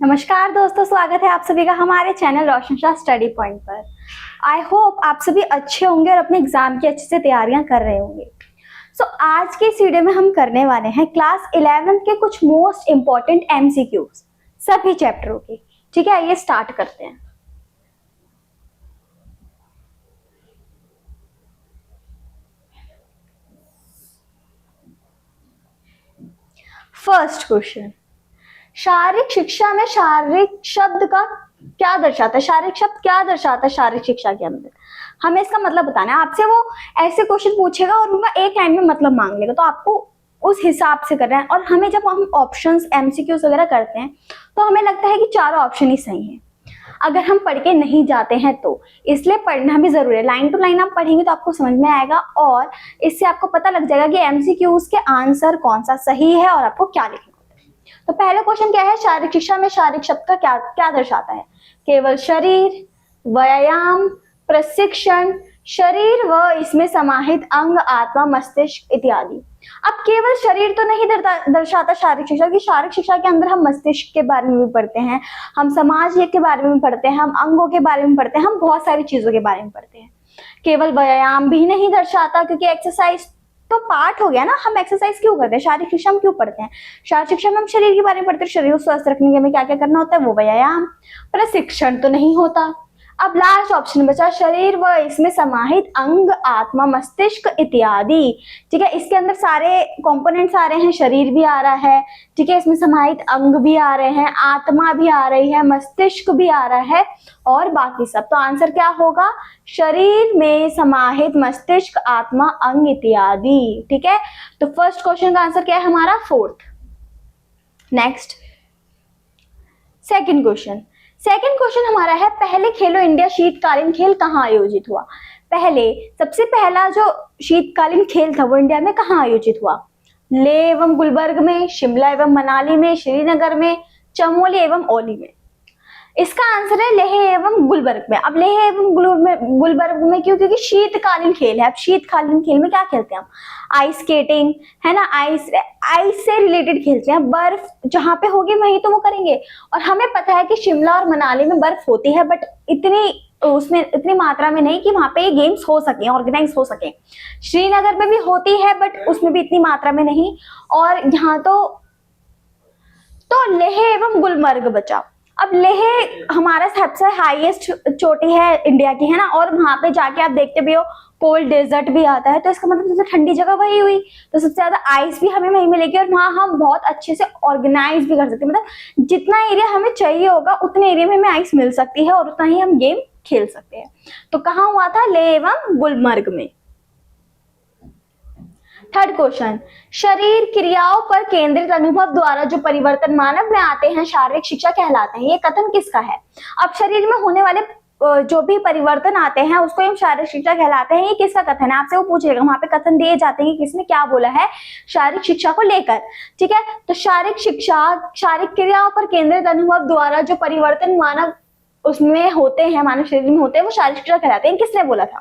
नमस्कार दोस्तों, स्वागत है आप सभी का हमारे चैनल रोशन शाह स्टडी पॉइंट पर। आई होप आप सभी अच्छे होंगे और अपने एग्जाम की अच्छे से तैयारियां कर रहे होंगे। आज के इस वीडियो में हम करने वाले हैं क्लास 11 के कुछ मोस्ट इंपॉर्टेंट एमसीक्यूज सभी चैप्टरों के। ठीक है, आइए स्टार्ट करते हैं। फर्स्ट क्वेश्चन, शारीरिक शिक्षा में शारीरिक शब्द का क्या दर्शाता है? शारीरिक शब्द क्या दर्शाता है शारीरिक शिक्षा के अंदर? हमें इसका मतलब बताना है। आपसे वो ऐसे क्वेश्चन पूछेगा और उनका एक लाइन में मतलब मांग लेगा, तो आपको उस हिसाब से करना है। और हमें जब हम ऑप्शंस एमसीक्यूज वगैरह करते हैं तो हमें लगता है कि चारों ऑप्शन ही सही हैं, अगर हम पढ़ के नहीं जाते हैं तो। इसलिए पढ़ना भी जरूरी है। लाइन टू लाइन आप पढ़ेंगे तो आपको समझ में आएगा और इससे आपको पता लग जाएगा कि एमसीक्यूज के आंसर कौन सा सही है और आपको क्या लिखना है। तो पहला क्वेश्चन क्या है? शारीरिक शिक्षा में शारीरिक शब्द का क्या क्या दर्शाता है? केवल शरीर, व्यायाम, प्रशिक्षण, शरीर व इसमें समाहित अंग, आत्मा, मस्तिष्क इत्यादि। अब केवल शरीर तो नहीं दर्शाता शारीरिक शिक्षा की। शारीरिक शिक्षा के अंदर हम मस्तिष्क के बारे में भी पढ़ते हैं, हम समाज के बारे में पढ़ते हैं, हम अंगों के बारे में पढ़ते हैं, हम बहुत सारी चीजों के बारे में पढ़ते हैं। केवल व्यायाम भी नहीं दर्शाता, क्योंकि एक्सरसाइज तो पार्ट हो गया ना। हम एक्सरसाइज क्यों करते हैं? शारीरिक शिक्षा में क्यों पढ़ते हैं? शारीरिक शिक्षा में हम शरीर के बारे में पढ़ते हैं, शरीर को स्वस्थ रखने के में क्या क्या करना होता है, वो व्यायाम। प्रशिक्षण तो नहीं होता। अब लास्ट ऑप्शन बचा शरीर व इसमें समाहित अंग, आत्मा, मस्तिष्क इत्यादि। ठीक है, इसके अंदर सारे कंपोनेंट्स आ रहे हैं, शरीर भी आ रहा है, ठीक है, इसमें समाहित अंग भी आ रहे हैं, आत्मा भी आ रही है, मस्तिष्क भी आ रहा है और बाकी सब। तो आंसर क्या होगा? शरीर में समाहित मस्तिष्क, आत्मा, अंग इत्यादि। ठीक है, तो फर्स्ट क्वेश्चन का आंसर क्या है हमारा? Fourth. Next, second question. Second question हमारा है, पहले खेलो इंडिया शीतकालीन खेल कहाँ आयोजित हुआ? सबसे पहला जो शीतकालीन खेल था वो इंडिया में कहाँ आयोजित हुआ? लेह एवं गुलबर्ग में, शिमला एवं मनाली में, श्रीनगर में, चमोली एवं औली में। इसका आंसर है लेह एवं गुलबर्ग में। अब लेह एवं गुलबर्ग में क्यों? क्योंकि शीतकालीन खेल है। अब शीतकालीन खेल में क्या खेलते हैं हम? आइस स्केटिंग, है ना, आइस से रिलेटेड खेलते हैं। बर्फ जहां पे होगी वहीं तो वो करेंगे। और हमें पता है कि शिमला और मनाली में बर्फ होती है, बट उसमें इतनी मात्रा में नहीं कि वहां पे ये गेम्स हो सके, ऑर्गेनाइज हो सके। श्रीनगर में भी होती है बट उसमें भी इतनी मात्रा में नहीं। और यहाँ तो लेह एवं गुलमर्ग बचा। अब लेह हमारा सबसे हाईएस्ट चोटी है इंडिया की, है ना, और वहां पे जाके आप देखते भी हो कोल्ड डेजर्ट भी आता है, तो इसका मतलब सबसे ठंडी जगह वही हुई। तो सबसे ज्यादा आइस भी हमें वहीं मिलेगी और वहां हम बहुत अच्छे से ऑर्गेनाइज भी कर सकते हैं। मतलब जितना एरिया हमें चाहिए होगा उतने एरिया में हमें आइस मिल सकती है और उतना ही हम गेम खेल सकते हैं। तो कहाँ हुआ था? लेह एवं गुलमर्ग में। थर्ड क्वेश्चन, शरीर क्रियाओं पर केंद्रित अनुभव द्वारा जो परिवर्तन मानव में आते हैं शारीरिक शिक्षा कहलाते हैं। ये कथन किसका है? अब शरीर में होने वाले जो भी परिवर्तन आते हैं उसको हम शारीरिक शिक्षा कहलाते हैं। ये किसका कथन है? आपसे वो पूछेगा, वहां पे कथन दिए जाते हैं कि किसने क्या बोला है शारीरिक शिक्षा को लेकर। ठीक है, तो शारीरिक शिक्षा शारीरिक क्रियाओं पर केंद्रित अनुभव द्वारा जो परिवर्तन मानव उसमें होते हैं, मानव शरीर में होते हैं, वो शारीरिक शिक्षा कहलाते हैं। किसने बोला था?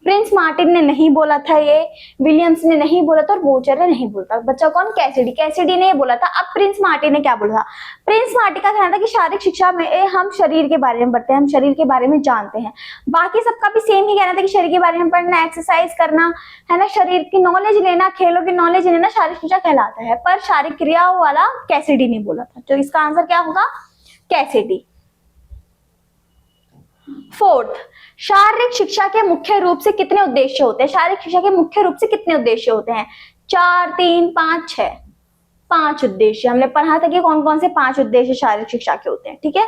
प्रिंस मार्टिन ने नहीं बोला था, ये विलियम्स ने नहीं बोला था और बोचर ने नहीं बोला था। बच्चा कौन? कैसिडी ने बोला था। अब प्रिंस मार्टिन ने क्या बोला था? प्रिंस मार्टिन का कहना था कि शारीरिक शिक्षा में हम शरीर के बारे में पढ़ते हैं, हम शरीर के बारे में जानते हैं। बाकी सबका भी सेम ही कहना था कि शरीर के बारे में पढ़ना, एक्सरसाइज करना, है ना, शरीर की नॉलेज लेना, खेलों की नॉलेज लेना शारीरिक शिक्षा कहलाता है। पर शारीरिक क्रियाओं वाला कैसिडी ने बोला था। तो इसका आंसर क्या होगा? कैसिडी। फोर्थ, शारीरिक शिक्षा के मुख्य रूप से कितने उद्देश्य होते हैं? शारीरिक शिक्षा के मुख्य रूप से कितने उद्देश्य होते हैं? 4, 3, 5, 6। 5 उद्देश्य। हमने पढ़ा था कि कौन कौन से 5 उद्देश्य शारीरिक शिक्षा के होते हैं। ठीक है,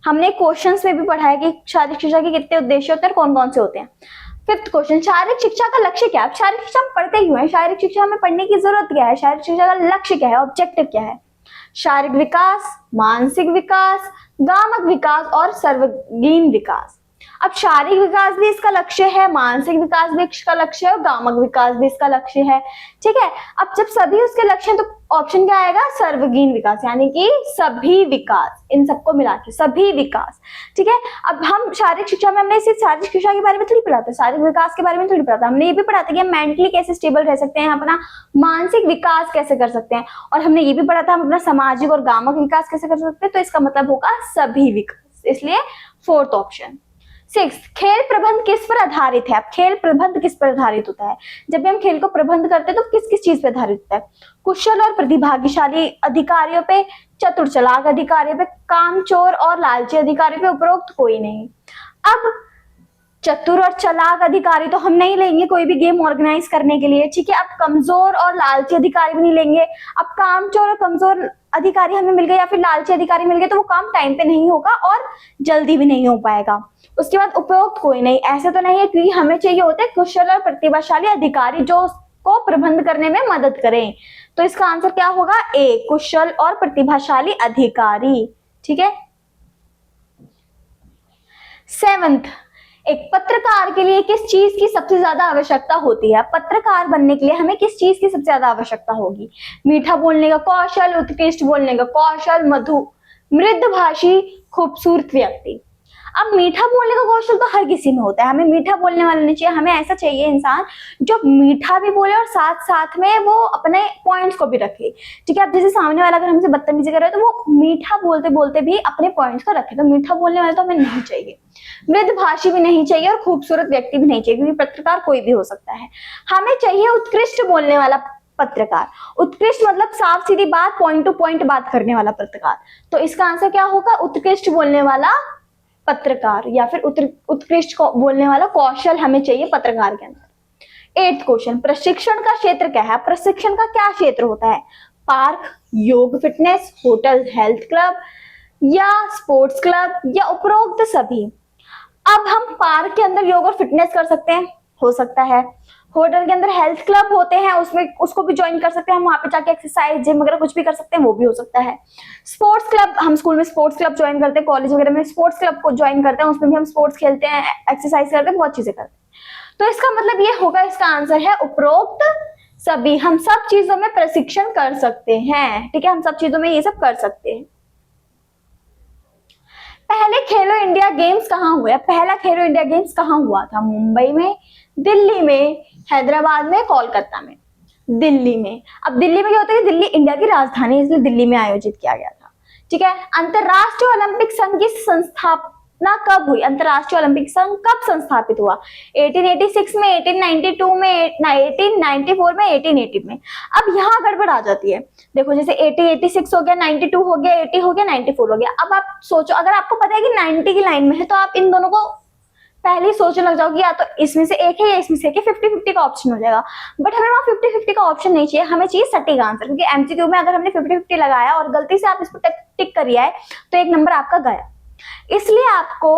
हमने क्वेश्चंस में भी पढ़ा है कि शारीरिक शिक्षा के कितने उद्देश्य होते हैं और कौन कौन से होते हैं। फिफ्थ क्वेश्चन, शारीरिक शिक्षा का लक्ष्य क्या है? शारीरिक शिक्षा हम पढ़ते क्यों है? शारीरिक शिक्षा में पढ़ने की जरूरत क्या है? शारीरिक शिक्षा का लक्ष्य क्या है? ऑब्जेक्टिव क्या है? शारीरिक विकास, मानसिक विकास, गामक विकास और सर्वांगीण विकास। अब शारीरिक विकास भी इसका लक्ष्य है, मानसिक विकास भी इसका लक्ष्य है और गामक विकास भी इसका लक्ष्य है। ठीक है, अब जब सभी उसके लक्ष्य हैं तो ऑप्शन क्या आएगा, सर्वगीण विकास, यानी कि सभी विकास, इन सबको मिला के सभी विकास। ठीक है, अब हम शारीरिक शिक्षा में हमने सिर्फ शारीरिक शिक्षा के बारे में थोड़ी पढ़ा था, शारीरिक विकास के बारे में थोड़ी पढ़ा था, हमने ये भी पढ़ा था कि हम मेंटली कैसे स्टेबल रह सकते हैं, अपना मानसिक विकास कैसे कर सकते हैं, और हमने ये भी पढ़ा था हम अपना सामाजिक और गामक विकास कैसे कर सकते हैं। तो इसका मतलब होगा सभी विकास, इसलिए फोर्थ ऑप्शन। 6, खेल प्रबंध किस पर आधारित है। अब खेल प्रबंध किस पर आधारित होता है, जब भी हम खेल को प्रबंध करते हैं तो किस किस चीज पर आधारित होता है, कुशल और प्रतिभागिशाली अधिकारियों पे, चतुर चालाक अधिकारियों पे, कामचोर और लालची अधिकारियों पे, उपरोक्त कोई नहीं। अब चतुर और चालाक अधिकारी तो हम नहीं लेंगे कोई भी गेम ऑर्गेनाइज करने के लिए। ठीक है, अब कमजोर और लालची अधिकारी भी नहीं लेंगे। अब कामचोर और कमजोर अधिकारी हमें मिल गए या फिर लालची अधिकारी मिल गए तो वो काम टाइम पे नहीं होगा और जल्दी भी नहीं हो पाएगा। उसके बाद उपरोक्त कोई नहीं, ऐसे तो नहीं है, क्योंकि हमें चाहिए होते हैं कुशल और प्रतिभाशाली अधिकारी जो उसको प्रबंध करने में मदद करें। तो इसका आंसर क्या होगा, ए, कुशल और प्रतिभाशाली अधिकारी। ठीक है, 7th, एक पत्रकार के लिए किस चीज की सबसे ज्यादा आवश्यकता होती है। पत्रकार बनने के लिए हमें किस चीज की सबसे ज्यादा आवश्यकता होगी, मीठा बोलने का कौशल, उत्कृष्ट बोलने का कौशल, मृदुभाषी, खूबसूरत व्यक्ति। अब मीठा बोलने का कौशल तो हर किसी में होता है, हमें मीठा बोलने वाला नहीं चाहिए, हमें ऐसा चाहिए इंसान जो मीठा भी बोले और साथ साथ में वो अपने पॉइंट्स को भी रखे। ठीक है, अब जैसे सामने वाला अगर हमसे बदतमीजी कर रहा है तो वो मीठा बोलते बोलते भी अपने पॉइंट्स को रखे, तो मीठा बोलने वाला तो हमें नहीं चाहिए, मृदुभाषी भी नहीं चाहिए और खूबसूरत व्यक्ति भी नहीं चाहिए, क्योंकि पत्रकार कोई भी हो सकता है। हमें चाहिए उत्कृष्ट बोलने वाला पत्रकार। उत्कृष्ट मतलब साफ सीधी बात, पॉइंट टू पॉइंट बात करने वाला पत्रकार। तो इसका आंसर क्या होगा, उत्कृष्ट बोलने वाला पत्रकार या फिर उत्कृष्ट बोलने वाला कौशल हमें चाहिए पत्रकार के अंदर। 8th क्वेश्चन, प्रशिक्षण का क्षेत्र क्या है। प्रशिक्षण का क्या क्षेत्र होता है, पार्क, योग फिटनेस, होटल हेल्थ क्लब या स्पोर्ट्स क्लब या उपरोक्त सभी। अब हम पार्क के अंदर योग और फिटनेस कर सकते हैं, हो सकता है। होटल के अंदर हेल्थ क्लब होते हैं, उसमें उसको भी ज्वाइन कर सकते हैं, हम वहां पे जाके एक्सरसाइज जिम वगैरह कुछ भी कर सकते हैं, वो भी हो सकता है। स्पोर्ट्स क्लब, हम स्कूल में स्पोर्ट्स क्लब ज्वाइन करते हैं, कॉलेज वगैरह में स्पोर्ट्स क्लब को ज्वाइन करते हैं, उसमें भी हम स्पोर्ट्स खेलते हैं, एक्सरसाइज करते हैं, बहुत चीजें करते हैं। तो इसका मतलब ये होगा, इसका आंसर है उपरोक्त सभी। हम सब चीजों में प्रशिक्षण कर सकते हैं। ठीक है, हम सब चीजों में ये सब कर सकते हैं। पहले खेलो इंडिया गेम्स कहाँ हुआ? पहला खेलो इंडिया गेम्स कहाँ हुआ था? मुंबई में, दिल्ली में, हैदराबाद में, कोलकाता में। दिल्ली में। अब दिल्ली में क्या होता है, दिल्ली इंडिया की राजधानी है, इसलिए दिल्ली में आयोजित किया गया था। ठीक है, अंतरराष्ट्रीय ओलंपिक संघ की स्थापना कब हुई? अंतरराष्ट्रीय ओलंपिक संघ कब संस्थापित हुआ? 1886 में, 1892 में, 1894 में, 1880 में। अब यहाँ गड़बड़ आ जाती है, देखो जैसे 1886 हो गया, 92 हो गया, 80 हो गया, 94 हो गया। अब आप सोचो, अगर आपको पता है कि 90 की लाइन में है तो आप इन दोनों को पहले ही सोचने लग जाओगे, या तो इसमें से एक है या इसमें से एक है, 50-50 का ऑप्शन हो जाएगा। बट हमें वहां 50-50 का ऑप्शन नहीं चाहिए, हमें चाहिए सटीक आंसर, क्योंकि एमसीक्यू में अगर हमने 50-50 लगाया और गलती से आप इस पर टिक कर दिया है तो एक नंबर आपका गया। इसलिए आपको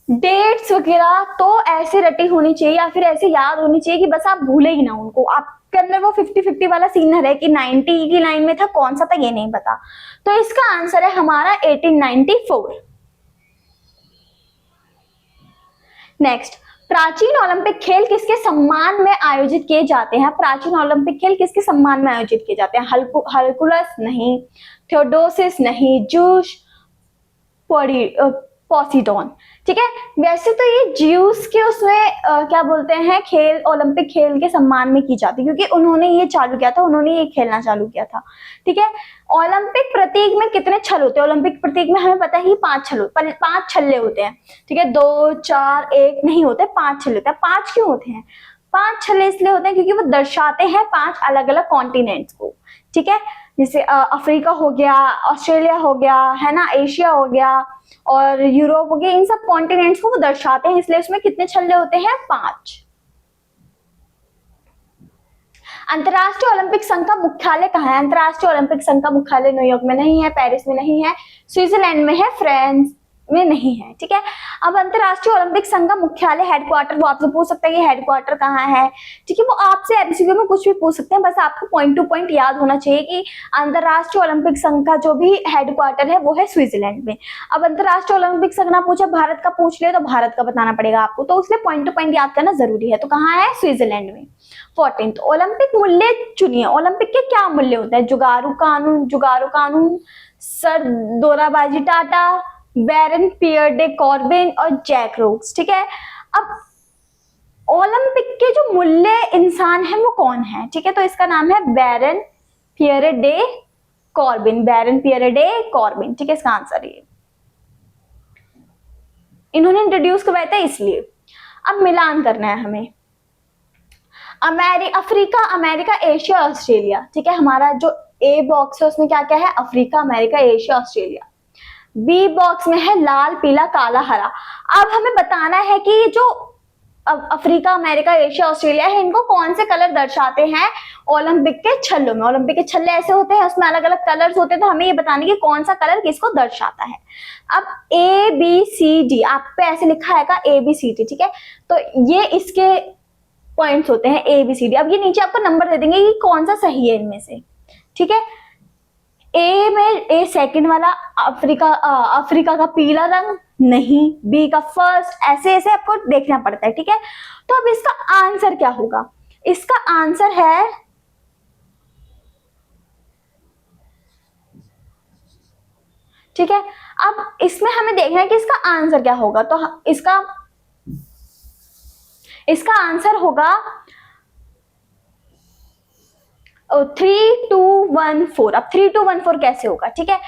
डेट्स वगैरह तो ऐसे रटी होनी चाहिए या फिर ऐसे याद होनी चाहिए कि बस आप भूले ही ना उनको, आपके अंदर वो 50-50 वाला सीन न रहे कि 90 की लाइन में था, कौन सा था ये नहीं पता। तो इसका आंसर है हमारा 1894। नेक्स्ट, प्राचीन ओलंपिक खेल किसके सम्मान में आयोजित किए जाते हैं? प्राचीन ओलंपिक खेल किसके सम्मान में आयोजित किए जाते हैं? हरकुलस नहीं, थियोडोसिस नहीं, जूस पोसीडोन। ठीक है, वैसे तो ये ज्यूस के उसमें क्या बोलते हैं, खेल ओलंपिक खेल के सम्मान में की जाती है, क्योंकि उन्होंने ये चालू किया था, उन्होंने ये खेलना चालू किया था। ठीक है, ओलंपिक प्रतीक में कितने छल होते हैं? ओलंपिक प्रतीक में हमें पता है 5 छल्ले होते हैं। ठीक है, 2, 4, 1 नहीं होते, 5 छल्ले होते हैं। 5 क्यों होते हैं? 5 छल्ले इसलिए होते हैं क्योंकि वो दर्शाते हैं 5 अलग अलग कॉन्टिनेंट्स को। ठीक है, जैसे अफ्रीका हो गया, ऑस्ट्रेलिया हो गया, है ना, एशिया हो गया और यूरोप हो गया, इन सब कॉन्टिनेंट्स को वो दर्शाते हैं, इसलिए उसमें कितने छल्ले होते हैं? 5। अंतरराष्ट्रीय ओलंपिक संघ का मुख्यालय कहाँ है? अंतरराष्ट्रीय ओलंपिक संघ का मुख्यालय न्यूयॉर्क में नहीं है, पेरिस में नहीं है, स्विट्जरलैंड में है, फ्रांस में नहीं है, ठीक है। अब अंतरराष्ट्रीय ओलंपिक संघ का मुख्यालय हेडक्वार्टर, वो आपसे पूछ सकता है कि हेडक्वार्टर कहाँ है, ठीक है। वो आपसे एमसीक्यू में कुछ भी पूछ सकते हैं, बस आपको पॉइंट टू पॉइंट याद होना चाहिए कि अंतरराष्ट्रीय ओलंपिक संघ का जो भी हेडक्वार्टर है वो है स्विट्जरलैंड में। अब अंतरराष्ट्रीय ओलंपिक संघ ना पूछे, भारत का पूछ ले तो भारत का बताना पड़ेगा आपको, तो उसलिए पॉइंट टू पॉइंट याद करना जरूरी है। तो कहाँ है, स्विट्जरलैंड में। 14th ओलंपिक मूल्य चुनिए। ओलंपिक के क्या मूल्य होते हैं, जुगारू कानून, सर दोराबाजी टाटा, बैरन पियर डे कॉर्बिन और जैक रोक्स, ठीक है। अब ओलंपिक के जो मूल्य इंसान है वो कौन है, ठीक है, तो इसका नाम है बैरन पियर डे कॉर्बिन, बैरन पियर डे कॉर्बिन, ठीक है, इसका आंसर ये इन्होंने इंट्रोड्यूस करवाया था इसलिए। अब मिलान करना है हमें, अफ्रीका, अमेरिका, एशिया, ऑस्ट्रेलिया, ठीक है। हमारा जो ए बॉक्स है उसमें क्या क्या है, Africa, America, Asia, Australia. B box में है लाल, पीला, काला, हरा। अब हमें बताना है कि ये जो अफ्रीका, अमेरिका, एशिया, ऑस्ट्रेलिया है, इनको कौन से कलर दर्शाते हैं ओलंपिक के छल्लों में। ओलंपिक के छल्ले ऐसे होते हैं, उसमें अलग अलग कलर्स होते हैं, तो हमें ये बताने की कौन सा कलर किसको दर्शाता है। अब ए बी सी डी आप पे ऐसे लिखा है का, ए बी सी डी, ठीक है, तो ये इसके पॉइंट्स होते हैं ए बी सी डी। अब ये नीचे आपको नंबर दे देंगे कि कौन सा सही है इनमें से, ठीक है। ए में ए सेकंड वाला अफ्रीका का पीला रंग नहीं, बी का फर्स्ट, ऐसे ऐसे आपको देखना पड़ता है, ठीक है। तो अब इसका आंसर क्या होगा, इसका आंसर है ठीक है। अब इसमें हमें देखना है कि इसका आंसर क्या होगा, तो इसका आंसर होगा 3214। अब 3214 कैसे होगा, ठीक है,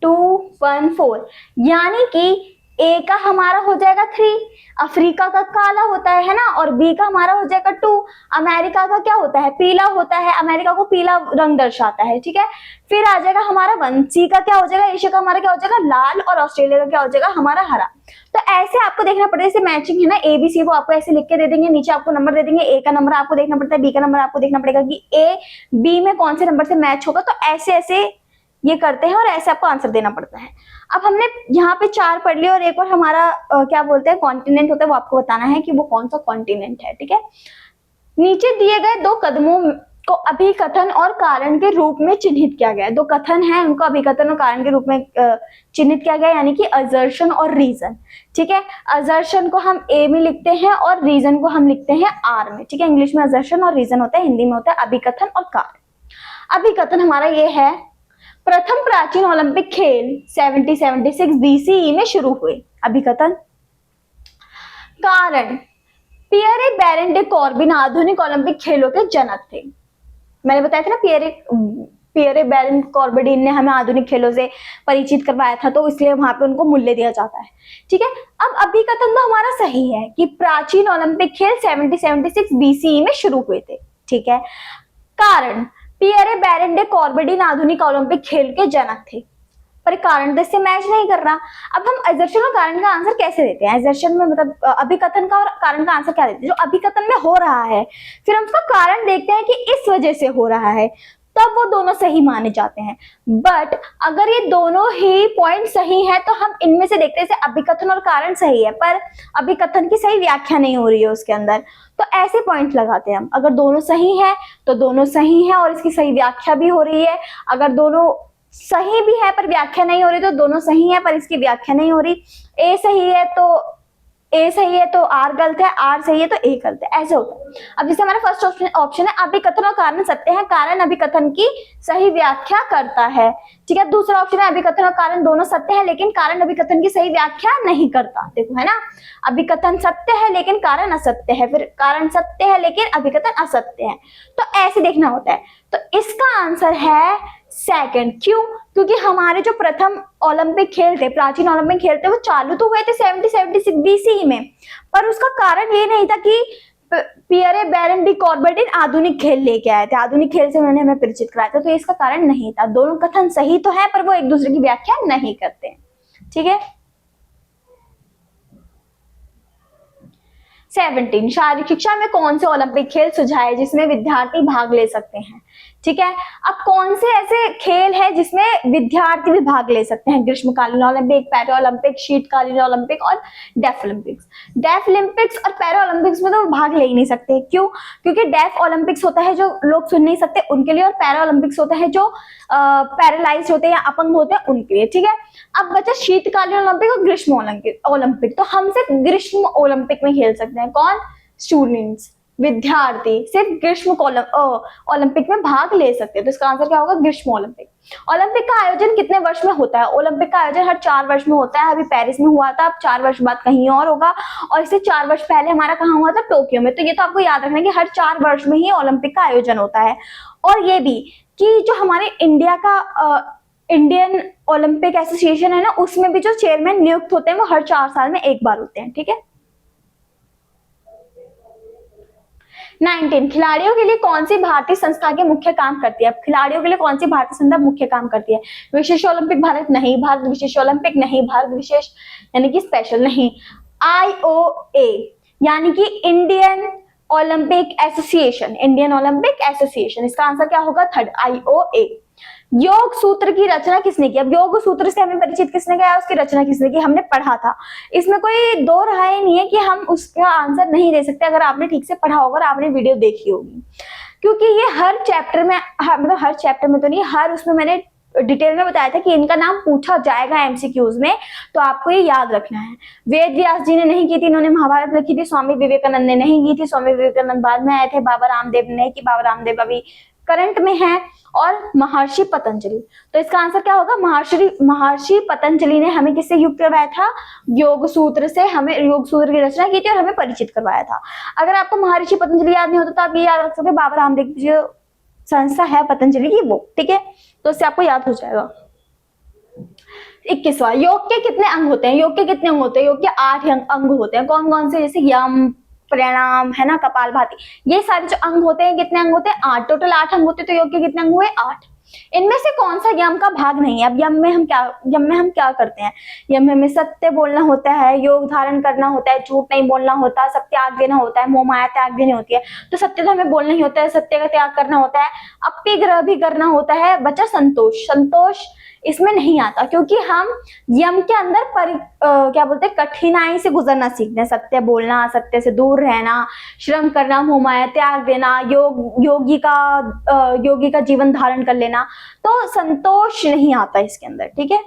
3214 यानी कि ए का हमारा हो जाएगा 3, अफ्रीका का काला होता है ना, और बी का हमारा हो जाएगा 2, अमेरिका का क्या होता है, पीला होता है, अमेरिका को पीला रंग दर्शाता है, ठीक है। फिर आ जाएगा हमारा 1, सी का क्या हो जाएगा, एशिया का हमारा क्या हो जाएगा लाल, और ऑस्ट्रेलिया का क्या हो जाएगा हमारा हरा। तो ऐसे आपको देखना पड़ेगा, जैसे मैचिंग है ना ए बी सी, वो आपको ऐसे लिख के दे देंगे, नीचे आपको नंबर दे देंगे, ए का नंबर आपको देखना पड़ता है, बी का नंबर आपको देखना पड़ेगा कि ए बी में कौन से नंबर से मैच होगा। तो ऐसे ऐसे ये करते हैं और ऐसे आपको आंसर देना पड़ता है। अब हमने यहाँ पे 4 पढ़ लिया और एक और हमारा क्या बोलते हैं कॉन्टिनेंट होता है, वो आपको बताना है कि वो कौन सा कॉन्टिनेंट है, ठीक है। नीचे दिए गए 2 कदमों को अभिकथन और कारण के रूप में चिन्हित किया गया है। 2 कथन है, उनको अभिकथन और कारण के रूप में चिन्हित किया गया, यानी कि असर्शन और रीजन, ठीक है। असर्शन को हम ए में लिखते हैं और रीजन को हम लिखते हैं आर में, ठीक है। इंग्लिश में असर्शन और रीजन होता है, हिंदी में होता है अभिकथन और कारण। अभिकथन हमारा ये है, प्रथम प्राचीन ओलंपिक खेल 70-76 बीसीई में शुरू हुए। अभिकथन। कारण, पियरे बैरन डे कॉर्बिन आधुनिक ओलंपिक खेलों के जनक थे। मैंने बताया था ना, पियरे बैरन कॉर्बिन ने हमें आधुनिक खेलों से परिचित करवाया था, तो इसलिए वहां पे उनको मूल्य दिया जाता है, ठीक है। अब अभिकथन तो हमारा सही है कि प्राचीन ओलंपिक खेल 70-76 बीसीई में शुरू हुए थे, ठीक है। कारण, पियरे बैरन डे कॉर्बिन आधुनिक ओलंपिक खेल के जनक थे, पर कारण तो इससे मैच नहीं कर रहा। अब हम असर्शन और कारण का आंसर कैसे देते हैं, असर्शन में मतलब अभिकथन का और कारण का आंसर क्या देते हैं, जो अभिकथन में हो रहा है फिर हम उसका कारण देखते हैं कि इस वजह से हो रहा है, तब वो दोनों सही माने जाते हैं। बट अगर ये दोनों ही पॉइंट सही है तो हम इनमें से देखते हैं, जैसे अभिकथन और कारण सही है पर अभिकथन की सही व्याख्या नहीं हो रही है उसके अंदर, तो ऐसे पॉइंट लगाते हैं हम। अगर दोनों सही है तो दोनों सही है और इसकी सही व्याख्या भी हो रही है, अगर दोनों सही भी है पर व्याख्या नहीं हो रही तो दोनों सही है पर इसकी व्याख्या नहीं हो रही। ए सही है तो आर गलत है, आर सही है तो ए गलत है, ऐसे होता है। अब जैसे हमारा फर्स्ट ऑप्शन है, अभिकथन और कारण सत्य है, कारण अभिकथन की सही व्याख्या करता है, ठीक है। दूसरा ऑप्शन है, अभिकथन और कारण दोनों सत्य है लेकिन कारण अभिकथन की सही व्याख्या नहीं करता। देखो है ना, अभिकथन सत्य है लेकिन कारण असत्य है, फिर कारण सत्य है लेकिन अभिकथन असत्य है, तो ऐसे देखना होता है। तो इसका आंसर है सेकंड। क्यों? क्योंकि हमारे जो प्रथम ओलंपिक खेल थे, प्राचीन ओलंपिक खेल थे, वो चालू तो हुए थे 70-76 बीसीई में, पर उसका कारण ये नहीं था कि पियरे बैरन डी कॉर्बिन आधुनिक खेल लेके आए थे, आधुनिक खेल से उन्होंने हमें परिचित कराया था, तो इसका कारण नहीं था। दोनों कथन सही तो है पर वो एक दूसरे की व्याख्या नहीं करते, ठीक है। 17 शारीरिक शिक्षा में कौन से ओलंपिक खेल सुझाए जिसमें विद्यार्थी भाग ले सकते हैं, ठीक है। अब कौन से ऐसे खेल है जिसमें विद्यार्थी भी भाग ले सकते हैं? ग्रीष्मकालीन ओलंपिक, पैरा ओलंपिक, शीतकालीन ओलंपिक और डेफ ओलंपिक्स। डेफ ओलंपिक्स और पैरा ओलंपिक्स में तो भाग ले ही नहीं सकते। क्यों? क्योंकि डेफ ओलंपिक्स होता है जो लोग सुन नहीं सकते उनके लिए, और पैरा ओलंपिक्स होता है जो पैरालाइज होते हैं या अपंग होते हैं उनके लिए, ठीक है। अब बचा शीतकालीन ओलंपिक और ग्रीष्म ओलंपिक। तो हम सिर्फ ग्रीष्म ओलंपिक में खेल सकते हैं। कौन? स्टूडेंट्स, विद्यार्थी सिर्फ ग्रीष्म ओलंपिक में भाग ले सकते हैं। तो इसका आंसर क्या होगा? ग्रीष्म ओलंपिक। ओलंपिक का आयोजन कितने वर्ष में होता है? ओलंपिक का आयोजन हर 4 वर्ष में होता है। अभी पेरिस में हुआ था, अब 4 वर्ष बाद कहीं और होगा, और इससे 4 वर्ष पहले हमारा कहाँ हुआ था? टोक्यो में। तो ये तो आपको याद रखना है कि हर 4 वर्ष में ही ओलंपिक का आयोजन होता है। और ये भी कि जो हमारे इंडिया का इंडियन ओलंपिक एसोसिएशन है ना, उसमें भी जो चेयरमैन नियुक्त होते हैं वो हर 4 साल में एक बार होते हैं, ठीक है। 19 खिलाड़ियों के लिए कौन सी भारतीय संस्था के मुख्य काम करती है? अब खिलाड़ियों के लिए कौन सी भारतीय संस्था मुख्य काम करती है? विशेष ओलंपिक भारत नहीं, भारत विशेष ओलंपिक नहीं, भारत विशेष यानी कि स्पेशल नहीं, IOA यानी कि Indian Olympic association, Indian Olympic association. इसका आंसर क्या होगा? Third, IOA। योग सूत्र की रचना किसने की? अब योग सूत्र से हमें परिचित किसने किया, उसकी रचना किसने की? हमने पढ़ा था। इसमें कोई दो राय नहीं है कि हम उसका आंसर नहीं दे सकते अगर आपने ठीक से पढ़ा होगा और आपने वीडियो देखी होगी, क्योंकि ये हर चैप्टर में, मतलब हर चैप्टर में तो नहीं, हर उसमें मैंने डिटेल में बताया था कि इनका नाम पूछा जाएगा एमसीक्यूज में, तो आपको ये याद रखना है। वेद व्यास जी ने नहीं की थी, इन्होंने महाभारत लिखी थी। स्वामी विवेकानंद ने नहीं की थी, स्वामी विवेकानंद बाद में आए थे। बाबा रामदेव ने नहीं की, बाबा रामदेव अभी करंट में है। और महर्षि पतंजलि। तो इसका आंसर क्या होगा? महर्षि पतंजलि ने हमें किससे युक्त करवाया था? योग सूत्र से हमें योग सूत्र की रचना की थी और हमें परिचित करवाया था। अगर आपको महर्षि पतंजलि याद नहीं होता तो आप ये याद रख सकते बाबा रामदेव की जो संस्था है पतंजलि की, वो, ठीक है। तो इससे आपको याद हो जाएगा। 21वां, योग के कितने अंग होते हैं? योग के कितने अंग होते हैं? योग के 8 अंग होते हैं। कौन कौन से? जैसे यम, प्राणायाम, है ना, कपालभाति, ये सारे जो अंग होते हैं, कितने अंग होते हैं? 8। टोटल 8 अंग होते हैं। तो योग के कितने अंग हुए? 8। इनमें से कौन सा यम का भाग नहीं है? अब यम में हम क्या करते हैं? यम में हमें सत्य बोलना होता है, योग धारण करना होता है, झूठ नहीं बोलना होता, सब त्याग देना होता है, मोह माया त्याग देनी होती है। तो सत्य तो हमें बोलना ही होता है, सत्य का त्याग करना होता है, अपिग्रह भी करना होता है। बचा संतोष। संतोष इसमें नहीं आता क्योंकि हम यम के अंदर क्या बोलते हैं, कठिनाई से गुजरना सीखते हैं। सत्य बोलना, सत्य से दूर रहना, श्रम करना, मोह माया त्याग देना, योगी का जीवन धारण कर लेना। तो संतोष नहीं आता इसके अंदर, ठीक है।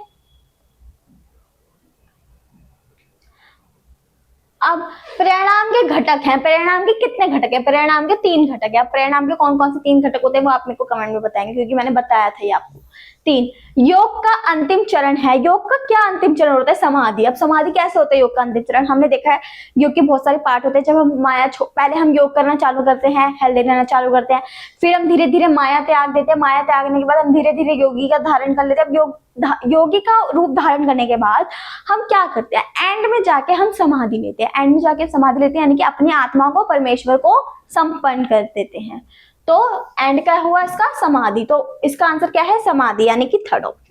अब प्राणायाम के घटक हैं। प्राणायाम के कितने घटक हैं? प्राणायाम के 3 घटक हैं। अब प्राणायाम के कौन कौन से 3 घटक होते हैं वो आप मेरे को कमेंट में बताएंगे, क्योंकि मैंने बताया था ये आपको। 3, योग का अंतिम चरण है। योग का क्या अंतिम चरण होता है? समाधि। अब समाधि कैसे होता है योग का अंतिम चरण? हमने देखा है योग के बहुत सारे पार्ट होते हैं। जब हम पहले हम योग करना चालू करते हैं, हेल्दी रहना चालू करते हैं, फिर हम धीरे धीरे माया त्याग देते हैं। माया त्यागने के बाद हम धीरे धीरे योगी का धारण कर लेते हैं। अब योगी का रूप धारण करने के बाद हम क्या करते हैं? एंड में जाके हम समाधि लेते हैं। एंड में जाके समाधि लेते हैं यानी कि अपनी आत्मा को परमेश्वर को संपन्न कर देते हैं। तो एंड क्या हुआ इसका? समाधि। तो इसका आंसर क्या है? समाधि, यानी कि थर्ड ऑप्शन।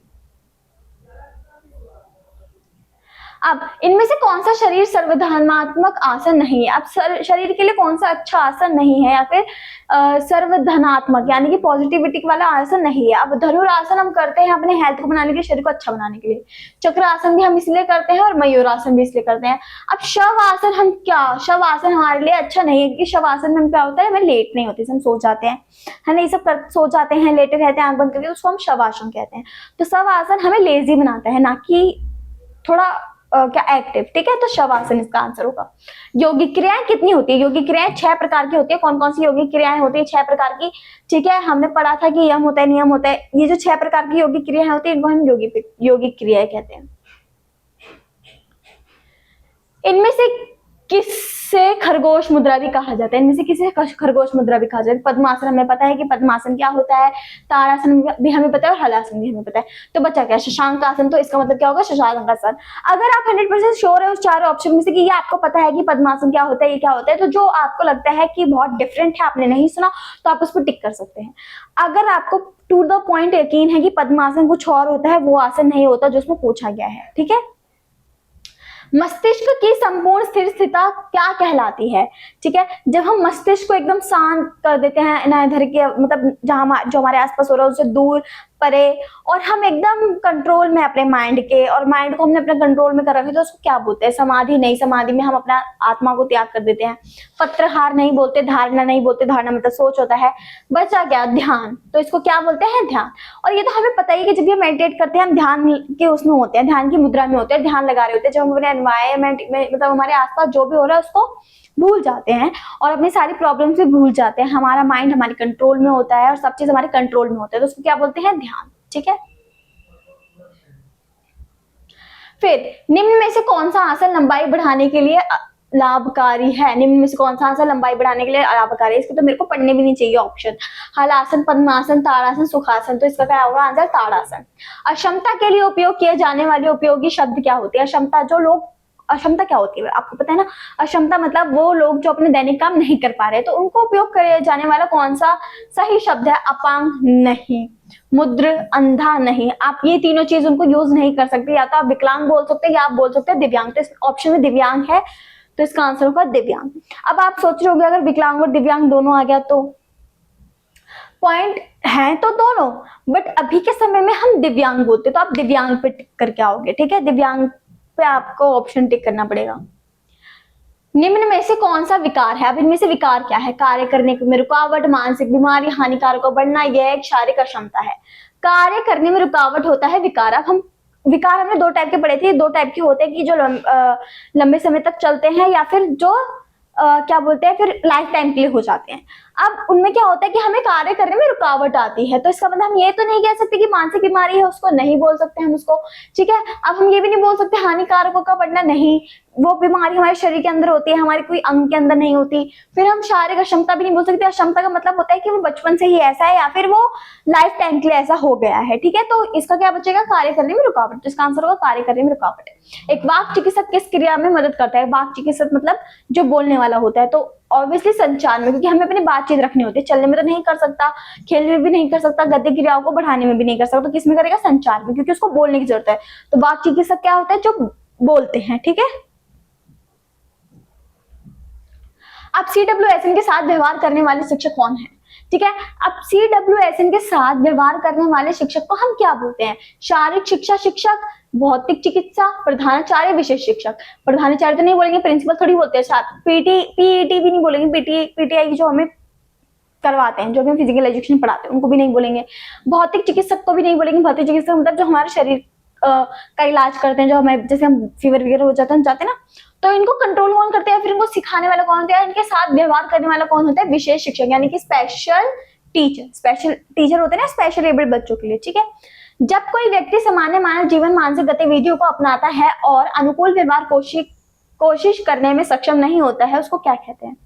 अब इनमें से कौन सा शरीर सर्वधनात्मक आसन नहीं है? अब शरीर के लिए कौन सा अच्छा आसन नहीं है या फिर सर्वधनात्मक यानी कि पॉजिटिविटी वाला आसन नहीं है? अब धनुरासन हम करते हैं अपने हेल्थ को बनाने के लिए, शरीर को अच्छा बनाने के लिए। चक्रासन भी हम इसलिए करते हैं और मयूरासन भी इसलिए करते हैं। अब शव आसन शव आसन हमारे लिए अच्छा नहीं है, क्योंकि शव आसन में क्या होता है? हमें लेट नहीं होती, हम सो जाते हैं, है ना, ये सब सो जाते हैं, लेटे रहते हैं आंख बंद करके, उसको हम शव आसन कहते हैं। तो शव आसन हमें लेजी बनाता है, ना कि थोड़ा क्या एक्टिव, ठीक है। तो शवासन इसका आंसर होगा। योगिक क्रियाएं कितनी होती है? योगिक क्रियाएं 6 प्रकार की होती है। कौन कौन सी योगिक क्रियाएं होती है? 6 प्रकार की, ठीक है। हमने पढ़ा था कि यम होता है, नियम होता है। ये जो 6 प्रकार की योगिक क्रियाएं होती है इनको हम योगिक क्रियाएं कहते हैं। इनमें से किससे खरगोश मुद्रा भी कहा जाता है? इनमें से किसे खरगोश मुद्रा भी कहा जाता है? पद्मासन हमें पता है कि पद्मासन क्या होता है, ताड़ासन भी हमें पता है और हलासन भी हमें पता है। तो बचा क्या? शशांक आसन। तो इसका मतलब क्या होगा? शशांक आसन। अगर आप 100% श्योर है उस चारों ऑप्शन में से कि ये आपको पता है कि पद्मासन क्या होता है, ये क्या होता है, तो जो आपको लगता है कि बहुत डिफरेंट है, आपने नहीं सुना, तो आप उस पर टिक कर सकते हैं। अगर आपको टू द पॉइंट यकीन है कि पद्मासन कुछ और होता है, वो आसन नहीं होता जो उसमें पूछा गया है, ठीक है। मस्तिष्क की संपूर्ण स्थिर स्थिरता क्या कहलाती है? ठीक है, जब हम मस्तिष्क को एकदम शांत कर देते हैं ना, इधर के मतलब जहां जो हमारे आसपास हो रहा है उससे दूर परे, और हम एकदम कंट्रोल में अपने माइंड के, और माइंड को हमने अपने कंट्रोल में कर रखे, तो उसको क्या बोलते हैं? समाधि नहीं, समाधि में हम अपना आत्मा को त्याग कर देते हैं। पत्रहार नहीं बोलते, धारणा नहीं बोलते, धारणा मतलब सोच होता है। बचा क्या? ध्यान। तो इसको क्या बोलते हैं? ध्यान। और ये तो हमें पता ही कि जब भी मेडिटेट करते हैं हम ध्यान के उसमें होते हैं, ध्यान की मुद्रा में होते हैं, ध्यान लगा रहे होते हैं। जब हम अपने एनवायरमेंट में मतलब हमारे आसपास जो भी हो रहा है उसको भूल जाते हैं और अपनी सारी प्रॉब्लम्स भी भूल जाते हैं। हमारा माइंड हमारे कंट्रोल में होता है और सब चीज हमारे कंट्रोल में होता है, तो उसको क्या बोलते हैं? ध्यान। ठीक है, फिर निम्न में से कौन सा आसन लंबाई बढ़ाने के लिए लाभकारी है? निम्न में से कौन सा आसन लंबाई बढ़ाने के लिए लाभकारी है? इसको तो मेरे को पढ़ने भी नहीं चाहिए ऑप्शन। हलासन, पद्मासन, ताड़ासन, सुखासन। तो इसका क्या होगा आंसर? ताड़ासन। अक्षमता के लिए उपयोग किए जाने वाले उपयोगी शब्द क्या होते हैं? अक्षमता, जो लोग, अक्षमता क्या होती है आपको पता है ना? अक्षमता मतलब वो लोग जो अपने दैनिक काम नहीं कर पा रहे, तो उनको उपयोग करे जाने वाला कौन सा सही शब्द है? अपांग नहीं, मुद्र, अंधा नहीं। आप ये तीनों चीज उनको यूज नहीं कर सकते। या तो आप विकलांग बोल सकते हैं या आप बोल सकते हैं दिव्यांग। तो इस ऑप्शन में दिव्यांग है, तो इसका आंसर होगा दिव्यांग। अब आप सोच रहे होंगे अगर विकलांग और दिव्यांग दोनों आ गया तो पॉइंट है तो दोनों, बट अभी के समय में हम दिव्यांग बोलते, तो आप दिव्यांग पे टिक करके आओगे। ठीक है, दिव्यांग पे आपको ऑप्शन टिक करना पड़ेगा। निम्न में से कौन सा विकार है? अब इनमें से विकार क्या है? कार्य करने में रुकावट, मानसिक बीमारी, हानिकारक बढ़ना, यह एक शारीरिक अक्षमता है। कार्य करने में रुकावट होता है विकार। अब हम विकार हमने दो टाइप के पढ़े थे। दो टाइप के होते हैं कि जो लंबे समय तक चलते हैं या फिर जो क्या बोलते हैं फिर लाइफ टाइम के लिए हो जाते हैं। अब उनमें क्या होता है कि हमें कार्य करने में रुकावट आती है, तो इसका मतलब हम ये तो नहीं कह सकते कि मानसिक बीमारी है, उसको नहीं बोल सकते हम उसको। ठीक है, अब हम ये भी नहीं बोल सकते हानिकारकों का बढ़ना, नहीं, वो बीमारी हमारे शरीर के अंदर होती है, हमारे कोई अंग के अंदर नहीं होती। फिर हम शारीरिक अक्षमता भी नहीं बोल सकते। अक्षमता का मतलब होता है कि वो बचपन से ही ऐसा है या फिर वो लाइफ टाइम के लिए ऐसा हो गया है। ठीक है, तो इसका क्या बचेगा? कार्य करने में रुकावट। तो इसका आंसर होगा कार्य करने में रुकावट है। एक वाक चिकित्सक किस क्रिया में मदद करता है? वाक चिकित्सक मतलब जो बोलने वाला होता है, तो ऑब्वियसली संचार में, क्योंकि हमें अपनी बातचीत रखनी होती है। चलने में तो नहीं कर सकता, खेलने में भी नहीं कर सकता, गद्य क्रियाओं को बढ़ाने में भी नहीं कर सकता, तो किस में करेगा? संचार में, क्योंकि उसको बोलने की जरूरत है। तो वाक चिकित्सक क्या होता है? जो बोलते हैं। ठीक है, अब CWSN के साथ व्यवहार करने वाले शिक्षक कौन है? ठीक है, अब CWSN के साथ व्यवहार करने वाले शिक्षक को हम क्या बोलते हैं? शारीरिक शिक्षा शिक्षक, भौतिक चिकित्सा, प्रधानाचार्य, विशेष शिक्षक। प्रधानाचार्य तो नहीं बोलेंगे, प्रिंसिपल थोड़ी बोलते हैं। पीईटी भी नहीं बोलेंगे, पीटीआई जो हमें करवाते हैं, जो भी फिजिकल एजुकेशन पढ़ाते हैं, उनको भी नहीं बोलेंगे। भौतिक चिकित्सक को भी नहीं बोलेंगे। भौतिक चिकित्सक मतलब जो हमारे शरीर का इलाज करते हैं, जो हमें जैसे हम फीवर वगैरह हो जाता है जाते हैं ना, तो इनको कंट्रोल कौन करते हैं? फिर इनको सिखाने वाला कौन होता है? इनके साथ व्यवहार करने वाला कौन होता है? विशेष शिक्षक, यानी कि स्पेशल टीचर। स्पेशल टीचर होते हैं ना स्पेशल एबल्ड बच्चों के लिए। ठीक है, जब कोई व्यक्ति सामान्य मानव जीवन मानसिक गतिविधियों को अपनाता है और अनुकूल व्यवहार कोशिश करने में सक्षम नहीं होता है, उसको क्या कहते हैं?